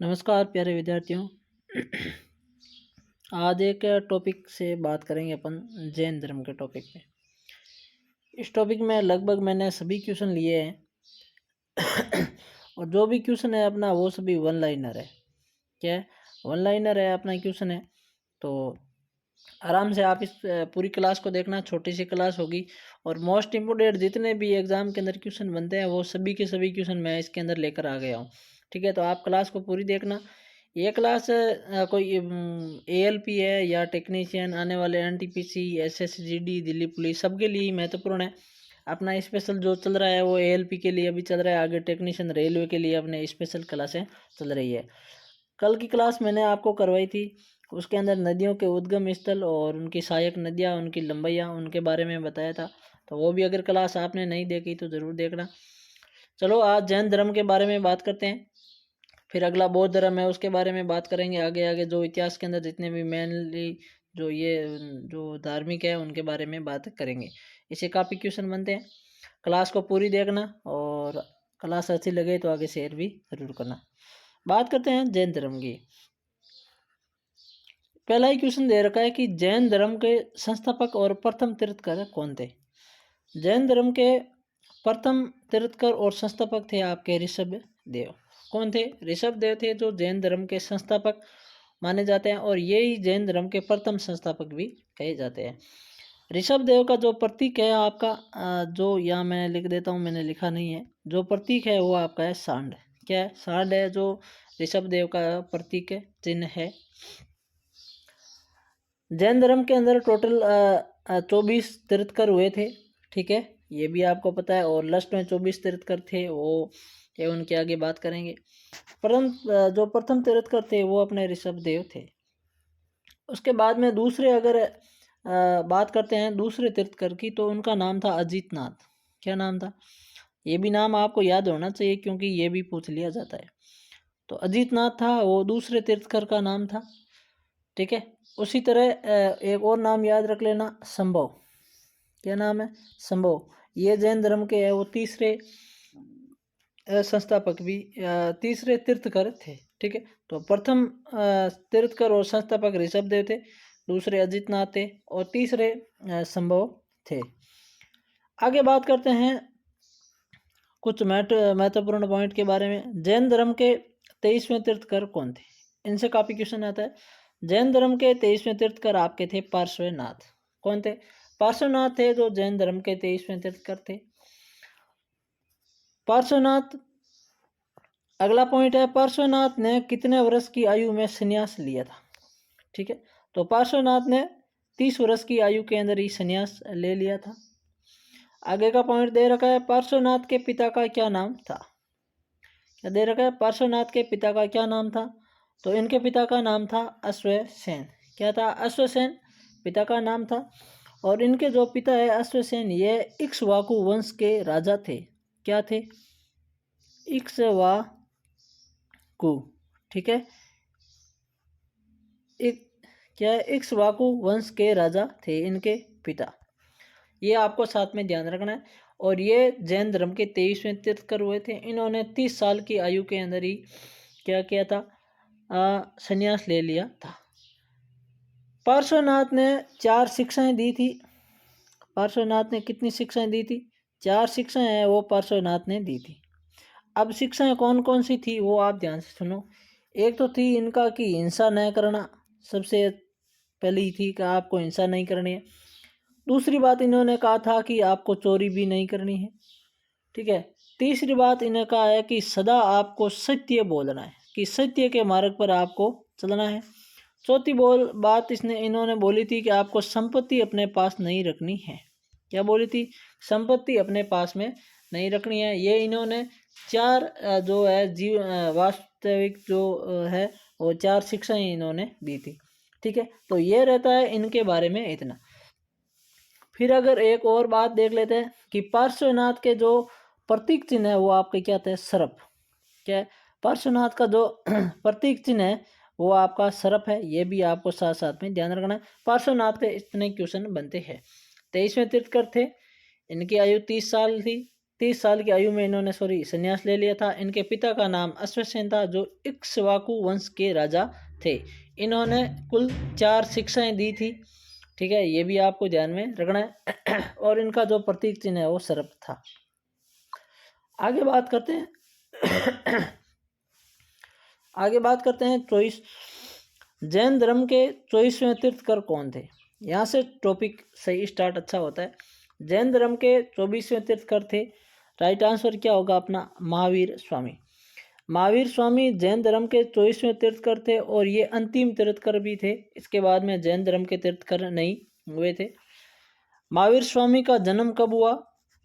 नमस्कार प्यारे विद्यार्थियों। आज एक टॉपिक से बात करेंगे अपन जैन धर्म के टॉपिक पे। इस टॉपिक में लगभग मैंने सभी क्वेश्चन लिए हैं और जो भी क्वेश्चन है अपना वो सभी वन लाइनर है। क्या है? वन लाइनर है अपना क्वेश्चन है। तो आराम से आप इस पूरी क्लास को देखना। छोटी सी क्लास होगी और मोस्ट इम्पोर्टेंट जितने भी एग्जाम के अंदर क्वेश्चन बनते हैं वो सभी के सभी क्वेश्चन मैं इसके अंदर लेकर आ गया हूँ। ठीक है, तो आप क्लास को पूरी देखना। ये क्लास कोई एएलपी है या टेक्नीशियन आने वाले एनटीपीसी एसएसजीडी दिल्ली पुलिस सबके लिए ही महत्वपूर्ण है। अपना स्पेशल जो चल रहा है वो एएलपी के लिए अभी चल रहा है, आगे टेक्नीशियन रेलवे के लिए अपने स्पेशल क्लासें चल रही है। कल की क्लास मैंने आपको करवाई थी, उसके अंदर नदियों के उद्गम स्थल और उनकी सहायक नदियाँ, उनकी लंबाइयाँ, उनके बारे में बताया था। तो वो भी अगर क्लास आपने नहीं देखी तो ज़रूर देखना। चलो आज जैन धर्म के बारे में बात करते हैं, फिर अगला बौद्ध धर्म है उसके बारे में बात करेंगे। आगे आगे जो इतिहास के अंदर जितने भी मेनली जो ये जो धार्मिक है उनके बारे में बात करेंगे। इसे काफ़ी क्वेश्चन बनते हैं। क्लास को पूरी देखना और क्लास अच्छी लगे तो आगे शेयर भी जरूर करना। बात करते हैं जैन धर्म की। पहला ही क्वेश्चन दे रखा है कि जैन धर्म के संस्थापक और प्रथम तीर्थकर कौन थे। जैन धर्म के प्रथम तीर्थकर और संस्थापक थे आपके ऋषभ देव। कौन थे? ऋषभ देव थे जो जैन धर्म के संस्थापक माने जाते हैं और ये ही जैन धर्म के प्रथम संस्थापक भी कहे जाते हैं। ऋषभ देव का जो प्रतीक है आपका जो यहाँ मैं लिख देता हूँ, मैंने लिखा नहीं है। जो प्रतीक है वो आपका है सांड। क्या है? सांड है जो ऋषभ देव का प्रतीक है, चिन्ह है। जैन धर्म के अंदर टोटल 24 तीर्थकर हुए थे। ठीक है, ये भी आपको पता है। और लास्ट में 24 तीर्थकर थे वो ये उनके आगे बात करेंगे। परंतु जो प्रथम तीर्थकर थे वो अपने ऋषभ देव थे। उसके बाद में दूसरे अगर बात करते हैं दूसरे तीर्थकर की तो उनका नाम था अजीतनाथ। क्या नाम था? ये भी नाम आपको याद होना चाहिए क्योंकि ये भी पूछ लिया जाता है। तो अजीतनाथ था वो दूसरे तीर्थकर का नाम था। ठीक है, उसी तरह एक और नाम याद रख लेना, संभव। क्या नाम है? संभव। ये जैन धर्म के है वो तीसरे संस्थापक भी तीसरे तीर्थकर थे। ठीक है, तो प्रथम तीर्थकर और संस्थापक ऋषभ देव थे, दूसरे अजितनाथ थे और तीसरे संभव थे। आगे बात करते हैं कुछ महत्वपूर्ण पॉइंट के बारे में। जैन धर्म के 23वें तीर्थकर कौन थे? इनसे काफी क्वेश्चन आता है। जैन धर्म के 23वें तीर्थकर आपके थे पार्श्वनाथ। कौन थे? पार्श्वनाथ थे जो जैन धर्म के 23वें तीर्थकर थे। पार्श्वनाथ, अगला पॉइंट है पार्श्वनाथ ने कितने वर्ष की आयु में संन्यास लिया था। ठीक है, तो पार्श्वनाथ ने 30 वर्ष की आयु के अंदर ही संन्यास ले लिया था। आगे का पॉइंट दे रखा है पार्श्वनाथ के पिता का क्या नाम था। क्या दे रखा है? पार्श्वनाथ के पिता का क्या नाम था? तो इनके पिता का नाम था अश्वसेन। क्या था? अश्वसेन पिता का नाम था। और इनके जो पिता है अश्वसेन ये इक्ष्वाकु वंश के राजा थे। क्या थे? इक्ष्वाकु। ठीक है, क्या है? इक्ष्वाकु वंश के राजा थे इनके पिता। ये आपको साथ में ध्यान रखना है। और ये जैन धर्म के 23वें तीर्थकर हुए थे। इन्होंने 30 साल की आयु के अंदर ही क्या किया था? संन्यास ले लिया था। पार्श्वनाथ ने 4 शिक्षाएं दी थी। पार्श्वनाथ ने कितनी शिक्षाएं दी थी? 4 शिक्षाएं हैं वो पार्श्वनाथ ने दी थी। अब शिक्षाएं कौन कौन सी थी वो आप ध्यान से सुनो। एक तो थी इनका कि हिंसा न करना, सबसे पहली थी कि आपको हिंसा नहीं करनी है। दूसरी बात इन्होंने कहा था कि आपको चोरी भी नहीं करनी है। ठीक है, तीसरी बात इन्हें कहा है कि सदा आपको सत्य बोलना है, कि सत्य के मार्ग पर आपको चलना है। चौथी बात इन्होंने बोली थी कि आपको संपत्ति अपने पास नहीं रखनी है। क्या बोली थी? संपत्ति अपने पास में नहीं रखनी है। ये इन्होंने 4 जो है वास्तविक जो है वो 4 शिक्षाएं इन्होंने दी थी। ठीक है, तो ये रहता है इनके बारे में इतना। फिर अगर एक और बात देख लेते हैं कि पार्श्वनाथ के जो प्रतीक चिन्ह है वो आपके क्या थे? सर्प। क्या है? पार्श्वनाथ का जो प्रतीक चिन्ह है वो आपका सर्प है। ये भी आपको साथ साथ में ध्यान रखना है। पार्श्वनाथ के इतने क्वेश्चन बनते हैं। 23वें तीर्थकर थे, इनकी आयु 30 साल थी। 30 साल की आयु में इन्होंने संन्यास ले लिया था। इनके पिता का नाम अश्वसेन था, जो इक्ष्वाकु वंश के राजा थे। इन्होंने कुल 4 शिक्षाएं दी थी। ठीक है, ये भी आपको ध्यान में रखना है। और इनका जो प्रतीक चिन्ह है वो सर्प था। आगे बात करते हैं आगे बात करते हैं 24 जैन धर्म के 24वें तीर्थकर कौन थे। यहाँ से टॉपिक सही स्टार्ट अच्छा होता है। जैन धर्म के 24वें तीर्थकर थे। राइट आंसर क्या होगा अपना? महावीर स्वामी। महावीर स्वामी जैन धर्म के 24वें तीर्थकर थे और ये अंतिम तीर्थकर भी थे। इसके बाद में जैन धर्म के तीर्थकर नहीं हुए थे। महावीर स्वामी का जन्म कब हुआ?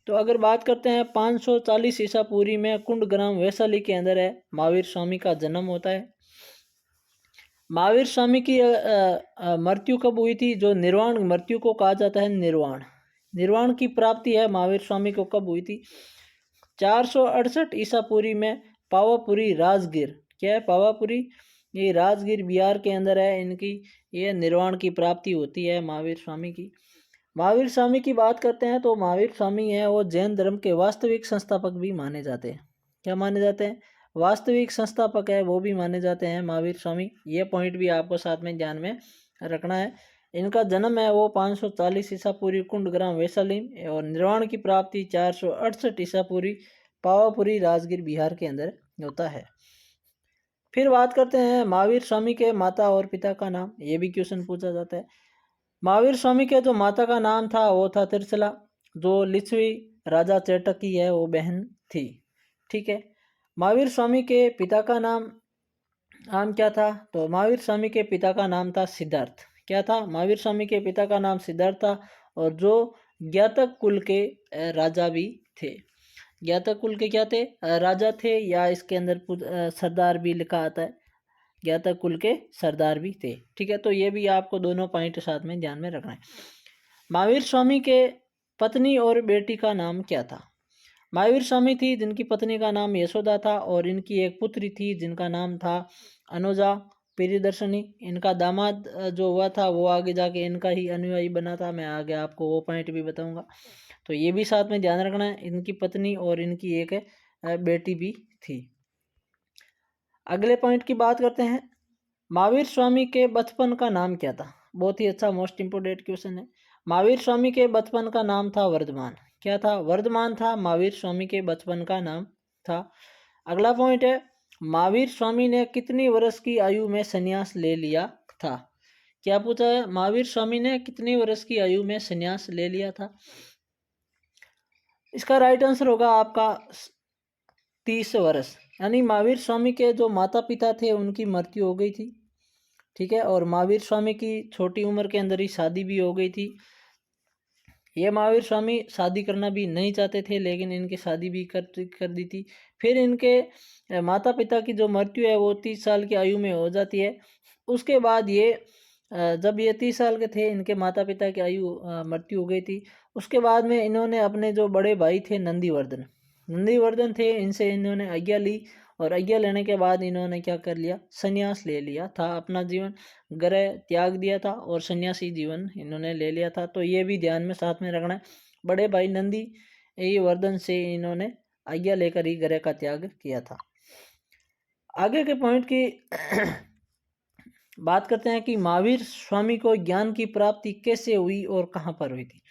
तो अगर बात करते हैं 540 ईसा पूर्वी में कुंड ग्राम वैशाली के अंदर है महावीर स्वामी का जन्म होता है। महावीर स्वामी की मृत्यु कब हुई थी? जो निर्वाण मृत्यु को कहा जाता है निर्वाण की प्राप्ति है महावीर स्वामी को कब हुई थी? 468 ईसा पूर्वी में पावापुरी राजगीर। क्या है पावापुरी? ये राजगीर बिहार के अंदर है। इनकी ये निर्वाण की प्राप्ति होती है महावीर स्वामी की। महावीर स्वामी की बात करते हैं तो महावीर स्वामी है वो जैन धर्म के वास्तविक संस्थापक भी माने जाते हैं। क्या माने जाते हैं? वास्तविक संस्थापक है वो भी माने जाते हैं महावीर स्वामी। ये पॉइंट भी आपको साथ में ध्यान में रखना है। इनका जन्म है वो 540 ईसा पूर्वी कुंड ग्राम वैशाली और निर्वाण की प्राप्ति 468 ईसा पूर्वी पावापुरी राजगीर बिहार के अंदर होता है। फिर बात करते हैं महावीर स्वामी के माता और पिता का नाम। ये भी क्वेश्चन पूछा जाता है। महावीर स्वामी के जो माता का नाम था वो था त्रिशला, जो लिच्छवी राजा चेटक की है वो बहन थी। ठीक है। महावीर स्वामी के पिता का नाम क्या था? तो महावीर स्वामी के पिता का नाम था सिद्धार्थ। क्या था? महावीर स्वामी के पिता का नाम सिद्धार्थ था और जो ज्ञातक कुल के राजा भी थे। ज्ञातक कुल के क्या थे? राजा थे, या इसके अंदर सरदार भी लिखा आता है। ज्ञातक कुल के सरदार भी थे। ठीक है, तो ये भी आपको दोनों पॉइंट साथ में ध्यान में रखना है। महावीर स्वामी के पत्नी और बेटी का नाम क्या था? महावीर स्वामी थी जिनकी पत्नी का नाम यशोदा था और इनकी एक पुत्री थी जिनका नाम था अनुजा प्रियदर्शनी। इनका दामाद जो हुआ था वो आगे जाके इनका ही अनुयायी बना था। मैं आगे आपको वो पॉइंट भी बताऊंगा, तो ये भी साथ में ध्यान रखना है। इनकी पत्नी और इनकी एक बेटी भी थी। अगले पॉइंट की बात करते हैं। महावीर स्वामी के बचपन का नाम क्या था? बहुत ही अच्छा मोस्ट इंपोर्टेंट क्वेश्चन है। महावीर स्वामी के बचपन का नाम था वर्धमान। क्या था? वर्धमान था महावीर स्वामी के बचपन का नाम था। अगला पॉइंट है, महावीर स्वामी ने कितनी वर्ष की आयु में संन्यास ले लिया था? क्या पूछा है? महावीर स्वामी ने कितनी वर्ष की आयु में संन्यास ले लिया था? इसका राइट आंसर होगा आपका 30 वर्ष। यानी महावीर स्वामी के जो माता पिता थे उनकी मृत्यु हो गई थी। ठीक है, और महावीर स्वामी की छोटी उम्र के अंदर ही शादी भी हो गई थी। ये महावीर स्वामी शादी करना भी नहीं चाहते थे, लेकिन इनकी शादी भी कर दी थी। फिर इनके माता पिता की जो मृत्यु है वो 30 साल की आयु में हो जाती है। उसके बाद ये जब ये 30 साल के थे, इनके माता पिता की मृत्यु हो गई थी। उसके बाद में इन्होंने अपने जो बड़े भाई थे नंदीवर्धन थे, इनसे इन्होंने आज्ञा ली और आज्ञा लेने के बाद इन्होंने क्या कर लिया? संन्यास ले लिया था। अपना जीवन ग्रह त्याग दिया था और सन्यासी जीवन इन्होंने ले लिया था। तो ये भी ध्यान में साथ में रखना है। बड़े भाई नंदी वर्धन से इन्होंने आज्ञा लेकर ही ग्रह का त्याग किया था। आगे के पॉइंट की बात करते हैं कि महावीर स्वामी को ज्ञान की प्राप्ति कैसे हुई और कहाँ पर हुई थी।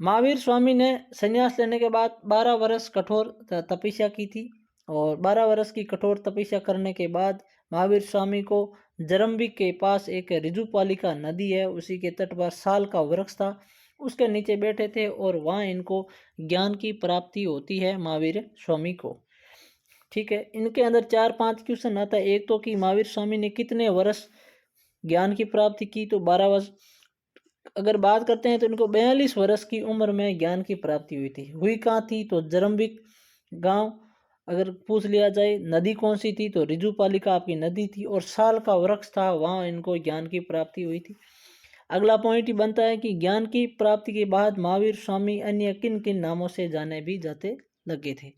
महावीर स्वामी ने संन्यास लेने के बाद 12 वर्ष कठोर तपस्या की थी और 12 वर्ष की कठोर तपस्या करने के बाद महावीर स्वामी को जरम्बिक के पास एक ऋजुपालिका नदी है, उसी के तट पर साल का वृक्ष था, उसके नीचे बैठे थे और वहाँ इनको ज्ञान की प्राप्ति होती है महावीर स्वामी को। ठीक है, इनके अंदर 4-5 क्वेश्चन आता है। एक तो कि महावीर स्वामी ने कितने वर्ष ज्ञान की प्राप्ति की? तो 12 वर्ष। अगर बात करते हैं तो इनको 42 वर्ष की उम्र में ज्ञान की प्राप्ति हुई थी। हुई कहाँ थी? तो जरम्बिक गांव। अगर पूछ लिया जाए नदी कौन सी थी, तो ऋजुपालिका आपकी नदी थी और साल का वृक्ष था, वहाँ इनको ज्ञान की प्राप्ति हुई थी। अगला पॉइंट ही बनता है कि ज्ञान की प्राप्ति के बाद महावीर स्वामी अन्य किन किन नामों से जाने भी जाते लगे थे।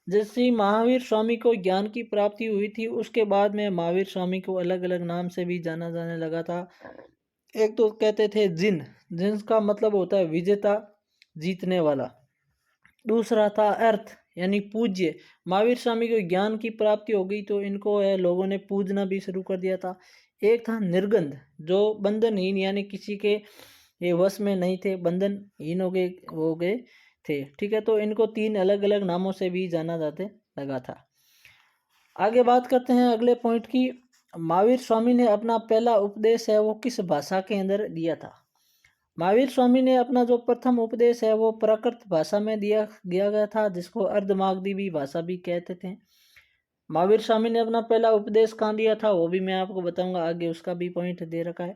जैसे महावीर स्वामी को ज्ञान की प्राप्ति हुई थी, उसके बाद में महावीर स्वामी को अलग अलग नाम से भी जाना जाने लगा था। एक तो कहते थे जिन का मतलब होता है विजेता, जीतने वाला। दूसरा था अर्थ यानी पूज्य। महावीर स्वामी को ज्ञान की प्राप्ति हो गई तो इनको लोगों ने पूजना भी शुरू कर दिया था। एक था निर्गंध, जो बंधनहीन यानी किसी के ये वश में नहीं थे, बंधनहीन हो गए थे। ठीक है, तो इनको 3 अलग अलग नामों से भी जाना जाते लगा था। आगे बात करते हैं अगले पॉइंट की। महावीर स्वामी ने अपना पहला उपदेश है वो किस भाषा के अंदर दिया था? महावीर स्वामी ने अपना जो प्रथम उपदेश है वो प्राकृत भाषा में दिया गया था, जिसको अर्धमागधी भाषा भी कहते थे। महावीर स्वामी ने अपना पहला उपदेश कहाँ दिया था वो भी मैं आपको बताऊंगा आगे, उसका भी पॉइंट दे रखा है।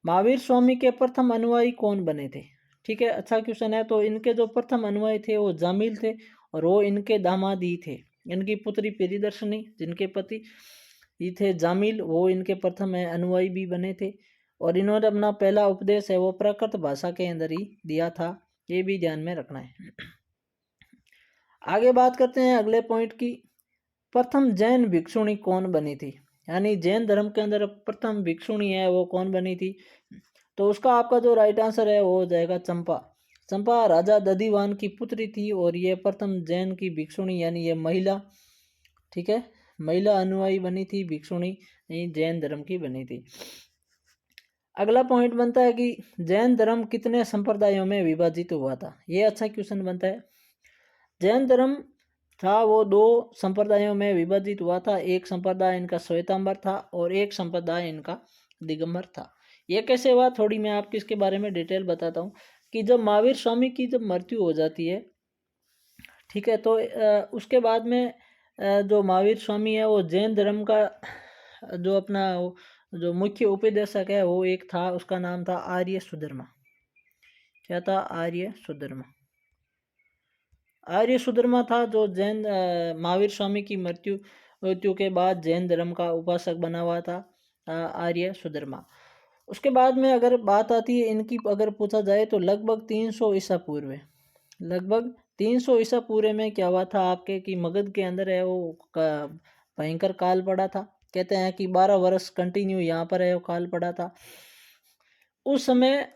महावीर स्वामी के प्रथम अनुयायी कौन बने थे? ठीक है, अच्छा क्वेश्चन है। तो इनके जो प्रथम अनुयायी थे वो जामिल थे और वो इनके दामाद ही थे। इनकी पुत्री प्रियदर्शनी जिनके पति ये थे जामिल, वो इनके प्रथम अनुयायी भी बने थे और इन्होंने अपना पहला उपदेश है वो प्राकृत भाषा के अंदर ही दिया था, ये भी ध्यान में रखना है। आगे बात करते हैं अगले पॉइंट की। प्रथम जैन भिक्षुणी कौन बनी थी? यानी जैन धर्म के अंदर प्रथम भिक्षुणी है वो कौन बनी थी? तो उसका आपका जो राइट आंसर है वो हो जाएगा चंपा। चंपा राजा दधिवान की पुत्री थी और ये प्रथम जैन की भिक्षुणी यानी ये महिला, ठीक है, महिला अनुयायी बनी थी, भिक्षुणी जैन धर्म की बनी थी। अगला पॉइंट बनता है कि जैन धर्म कितने संप्रदायों में विभाजित हुआ था? ये अच्छा क्वेश्चन बनता है। जैन धर्म था वो 2 संप्रदायों में विभाजित हुआ था। एक संप्रदाय इनका श्वेतांबर था और एक संप्रदाय इनका दिगंबर था। ये कैसे हुआ, थोड़ी मैं आपको इसके बारे में डिटेल बताता हूँ कि जब महावीर स्वामी की जब मृत्यु हो जाती है, ठीक है, तो उसके बाद में जो महावीर स्वामी है वो जैन धर्म का जो अपना जो मुख्य उपदेशक है वो एक था, उसका नाम था आर्य सुधर्मा। क्या था? आर्य सुधर्मा। आर्य सुधर्मा था जो जैन महावीर स्वामी की मृत्यु के बाद जैन धर्म का उपासक बना हुआ था, आर्य सुधर्मा। उसके बाद में अगर बात आती है इनकी, अगर पूछा जाए तो लगभग 300 ईसा पूर्व, लगभग 300 ईसा पूर्व में क्या हुआ था आपके कि मगध के अंदर है वो भयंकर काल पड़ा था। कहते हैं कि 12 वर्ष कंटिन्यू यहाँ पर है वो काल पड़ा था। उस समय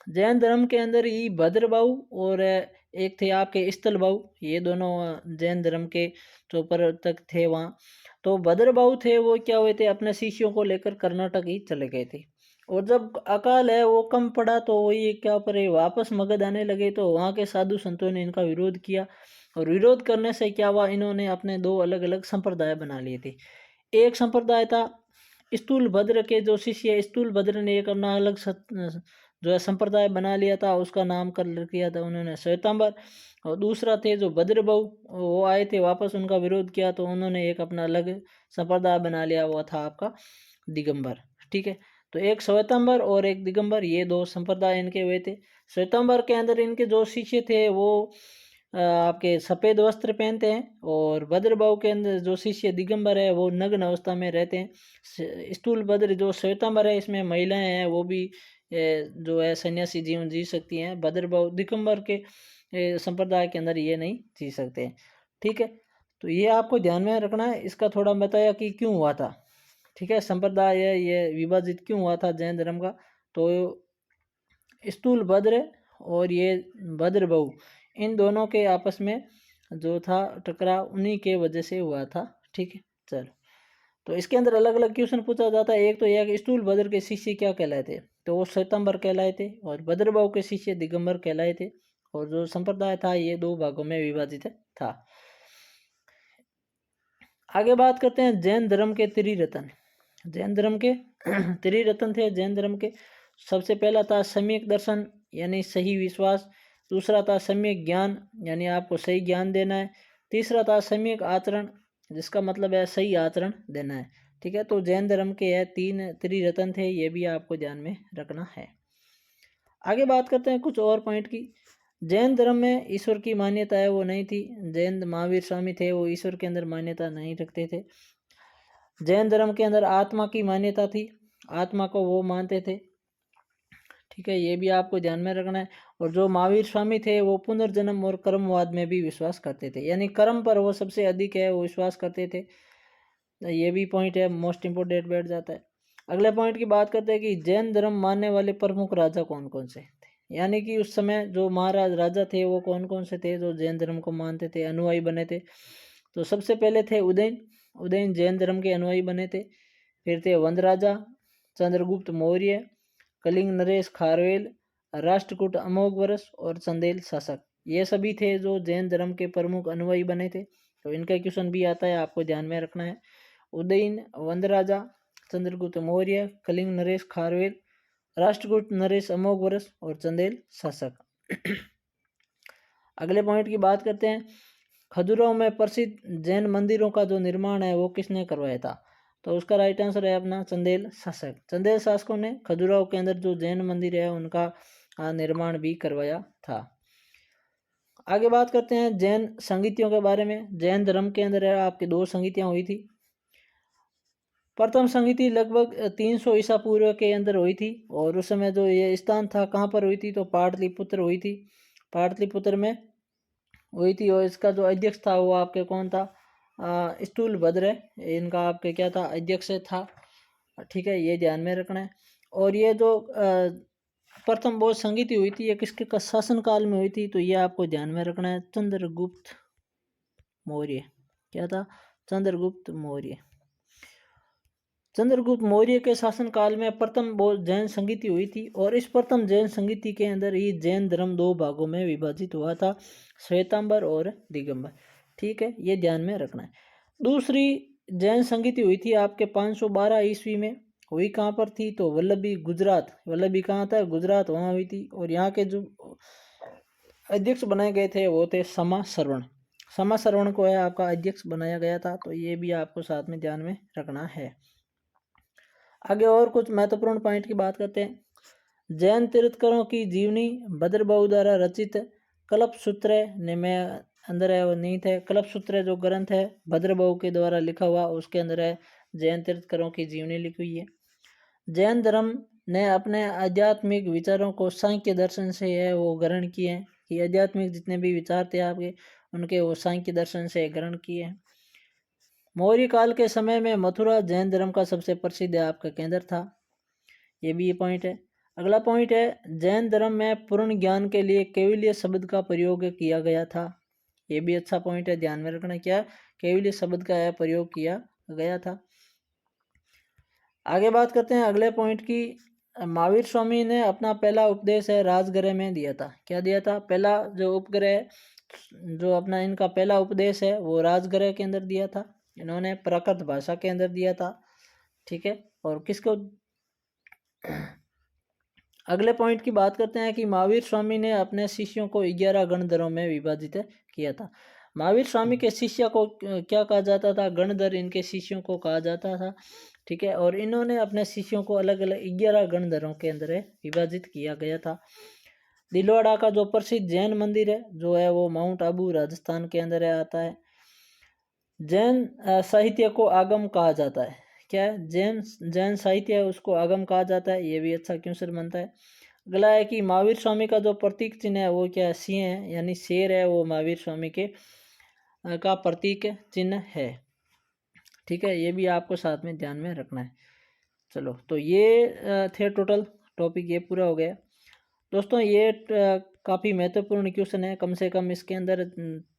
जैन धर्म के अंदर ही भद्रबाहु और एक थे आपके स्थलबाहु, ये दोनों जैन धर्म के जो प्रवर्तक थे वहाँ। तो भद्रबाहु थे वो क्या हुए थे, अपने शिष्यों को लेकर कर्नाटक ही चले गए थे और जब अकाल है वो कम पड़ा तो वो ये क्या पर वापस मगध आने लगे। तो वहाँ के साधु संतों ने इनका विरोध किया और विरोध करने से क्या हुआ, इन्होंने अपने 2 अलग अलग संप्रदाय बना लिए थे। एक संप्रदाय था स्थूल भद्र के जो शिष्य स्थूल भद्र ने एक अपना अलग जो है संप्रदाय बना लिया था, उसका नाम कर किया था उन्होंने श्वेतांबर। और दूसरा थे जो भद्रबाहु, वो आए थे वापस, उनका विरोध किया तो उन्होंने एक अपना अलग संप्रदाय बना लिया, वो था आपका दिगंबर। ठीक है, तो एक श्वेतांबर और एक दिगंबर, ये 2 संप्रदाय इनके हुए थे। श्वेतांबर के अंदर इनके जो शिष्य थे वो आपके सफ़ेद वस्त्र पहनते हैं और भद्रबाहु के अंदर जो शिष्य दिगंबर है वो नग्न अवस्था में रहते हैं। स्थूल भद्र जो श्वेतांबर है इसमें महिलाएं हैं वो भी जो है सन्यासी जीवन जी सकती हैं। भद्रबाहु दिगंबर के संप्रदाय के अंदर ये नहीं जी सकते हैं। ठीक है, तो ये आपको ध्यान में रखना है। इसका थोड़ा बताया कि क्यों हुआ था। ठीक है, संप्रदाय ये विभाजित क्यों हुआ था जैन धर्म का, तो स्थूल भद्र और ये भद्रबाहु, इन दोनों के आपस में जो था टकराव उन्हीं के वजह से हुआ था। ठीक है, चलो, तो इसके अंदर अलग अलग क्वेश्चन पूछा जाता है। एक तो यह कि स्थूल भद्र के शिष्य क्या कहलाए थे, तो वो श्वेतांबर कहलाए थे और भद्रबाहु के शिष्य दिगंबर कहलाए थे और जो संप्रदाय था ये 2 भागों में विभाजित था। आगे बात करते हैं जैन धर्म के त्रिरत्न। जैन धर्म के त्रिरत्न थे जैन धर्म के। सबसे पहला था सम्यक दर्शन यानी सही विश्वास, दूसरा था सम्यक ज्ञान यानी आपको सही ज्ञान देना है, तीसरा था सम्यक आचरण जिसका मतलब है सही आचरण देना है। ठीक है, तो जैन धर्म के 3 त्रिरत्न थे, ये भी आपको ध्यान में रखना है। आगे बात करते हैं कुछ और पॉइंट की। जैन धर्म में ईश्वर की मान्यता है वो नहीं थी। जैन महावीर स्वामी थे वो ईश्वर के अंदर मान्यता नहीं रखते थे। जैन धर्म के अंदर आत्मा की मान्यता थी, आत्मा को वो मानते थे। ठीक है, ये भी आपको ध्यान में रखना है। और जो महावीर स्वामी थे वो पुनर्जन्म और कर्मवाद में भी विश्वास करते थे, यानी कर्म पर वो सबसे अधिक है वो विश्वास करते थे। ये भी पॉइंट है, मोस्ट इम्पोर्टेंट बैठ जाता है। अगले पॉइंट की बात करते हैं कि जैन धर्म मानने वाले प्रमुख राजा कौन कौन से थे। यानी कि उस समय जो महाराज राजा थे वो कौन कौन से थे जो जैन धर्म को मानते थे, अनुयायी बने थे। तो सबसे पहले थे उदयन। उदयन जैन धर्म के अनुयायी बने थे। फिर थे वंद राजा, चंद्रगुप्त मौर्य, कलिंग नरेश खारवेल, राष्ट्रकूट अमोघवर्ष और चंदेल शासक। ये सभी थे जो जैन धर्म के प्रमुख अनुयायी बने थे। तो इनका क्वेश्चन भी आता है, आपको ध्यान में रखना है। उदयन, वंद राजा, चंद्रगुप्त मौर्य, कलिंग नरेश खारवेल, राष्ट्रकूट नरेश अमोघवर्ष और चंदेल शासक। अगले पॉइंट की बात करते हैं। खजुराहो में प्रसिद्ध जैन मंदिरों का जो निर्माण है वो किसने करवाया था? तो उसका राइट आंसर है अपना चंदेल शासक। चंदेल शासकों ने खजुराहो के अंदर जो जैन मंदिर है उनका निर्माण भी करवाया था। आगे बात करते हैं जैन संगीतियों के बारे में। जैन धर्म के अंदर आपकी 2 संगीतियाँ हुई थी। प्रथम संगीति लगभग 300 ईसा पूर्व के अंदर हुई थी और उस समय जो ये स्थान था कहाँ पर हुई थी? तो पाटलिपुत्र हुई थी। पाटलिपुत्र में हुई थी और इसका जो अध्यक्ष था वो आपके कौन था? स्थूलभद्र इनका आपके क्या था? अध्यक्ष था। ठीक है, ये ध्यान में रखना है। और ये जो प्रथम बहुत संगीति हुई थी ये किसके शासन काल में हुई थी? तो ये आपको ध्यान में रखना है, चंद्रगुप्त मौर्य। क्या था? चंद्रगुप्त मौर्य। चंद्रगुप्त मौर्य के शासन काल में प्रथम जैन संगीति हुई थी और इस प्रथम जैन संगीति के अंदर ही जैन धर्म 2 भागों में विभाजित हुआ था, श्वेतांबर और दिगंबर। ठीक है, ये ध्यान में रखना है। दूसरी जैन संगीति हुई थी आपके 512 ईस्वी में। हुई कहाँ पर थी? तो वल्लभी, गुजरात। वल्लभी कहाँ था? गुजरात, वहाँ हुई थी। और यहाँ के जो अध्यक्ष बनाए गए थे वो थे समा श्रवण। समा श्रवण को है आपका अध्यक्ष बनाया गया था। तो ये भी आपको साथ में ध्यान में रखना है। आगे और कुछ महत्वपूर्ण पॉइंट की बात करते हैं। जैन तीर्थंकरों की जीवनी भद्रबाहु द्वारा रचित कल्पसूत्र में अंदर है वो नीत है। कल्पसूत्र जो ग्रंथ है भद्रबाहु के द्वारा लिखा हुआ, उसके अंदर है जैन तीर्थंकरों की जीवनी लिखी हुई है। जैन धर्म ने अपने आध्यात्मिक विचारों को सांख्य दर्शन से है वो ग्रहण किए हैं, कि आध्यात्मिक जितने भी विचार थे आपके उनके वो सांख्य दर्शन से ग्रहण किए हैं। मौर्य काल के समय में मथुरा जैन धर्म का सबसे प्रसिद्ध आपका केंद्र था। ये भी ये पॉइंट है। अगला पॉइंट है जैन धर्म में पूर्ण ज्ञान के लिए कैवल्य शब्द का प्रयोग किया गया था। ये भी अच्छा पॉइंट है, ध्यान में रखना। क्या? कैवल्य शब्द का प्रयोग किया गया था। आगे बात करते हैं अगले पॉइंट की। महावीर स्वामी ने अपना पहला उपदेश है राजगृह में दिया था। क्या दिया था? पहला जो उपग्रह जो अपना इनका पहला उपदेश है वो राजगृह के अंदर दिया था। इन्होंने प्राकृत भाषा के अंदर दिया था। ठीक है, और किसको? अगले पॉइंट की बात करते हैं कि महावीर स्वामी ने अपने शिष्यों को 11 गणधरों में विभाजित किया था। महावीर स्वामी के शिष्य को क्या कहा जाता था? गणधर इनके शिष्यों को कहा जाता था। ठीक है, और इन्होंने अपने शिष्यों को अलग अलग 11 गणधरों के अंदर विभाजित किया गया था। दिलवाड़ा का जो प्रसिद्ध जैन मंदिर है जो है वो माउंट आबू राजस्थान के अंदर आता है। जैन साहित्य को आगम कहा जाता है। क्या है? जैन साहित्य है उसको आगम कहा जाता है। ये भी अच्छा क्वेश्चन बनता है। अगला है कि महावीर स्वामी का जो प्रतीक चिन्ह है वो क्या है? सिंह है, यानी शेर है वो महावीर स्वामी के का प्रतीक चिन्ह है। ठीक है, ये भी आपको साथ में ध्यान में रखना है। चलो, तो ये थे टोटल टॉपिक, ये पूरा हो गया दोस्तों। ये काफ़ी महत्वपूर्ण क्वेश्चन है, कम से कम इसके अंदर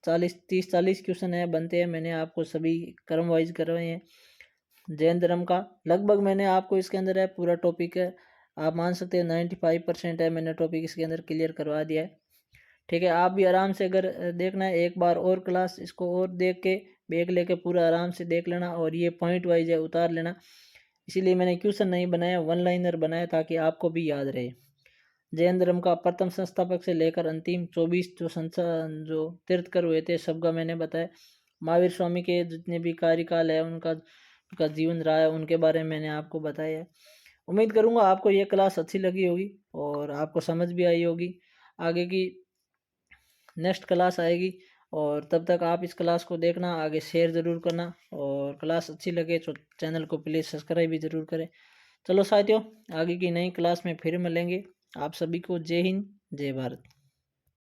30-40 क्वेश्चन है बनते हैं। मैंने आपको सभी क्रम वाइज करवाए हैं। जैन धर्म का लगभग मैंने आपको इसके अंदर है पूरा टॉपिक है, आप मान सकते हैं 95% है मैंने टॉपिक इसके अंदर क्लियर करवा दिया है। ठीक है, आप भी आराम से अगर देखना है एक बार और क्लास इसको और देख के बैग लेके पूरा आराम से देख लेना और ये पॉइंट वाइज है उतार लेना। इसीलिए मैंने क्वेश्चन नहीं बनाया, वन लाइनर बनाया ताकि आपको भी याद रहे। जैन धर्म का प्रथम संस्थापक से लेकर अंतिम 24 जो तीर्थकर हुए थे सबका मैंने बताया। महावीर स्वामी के जितने भी कार्यकाल है उनका जीवन रहा है उनके बारे में मैंने आपको बताया है। उम्मीद करूंगा आपको ये क्लास अच्छी लगी होगी और आपको समझ भी आई होगी। आगे की नेक्स्ट क्लास आएगी और तब तक आप इस क्लास को देखना, आगे शेयर ज़रूर करना और क्लास अच्छी लगे तो चैनल को प्लीज़ सब्सक्राइब भी ज़रूर करें। चलो साथियों, आगे की नई क्लास में फिर मिलेंगे। आप सभी को जय हिंद, जय भारत।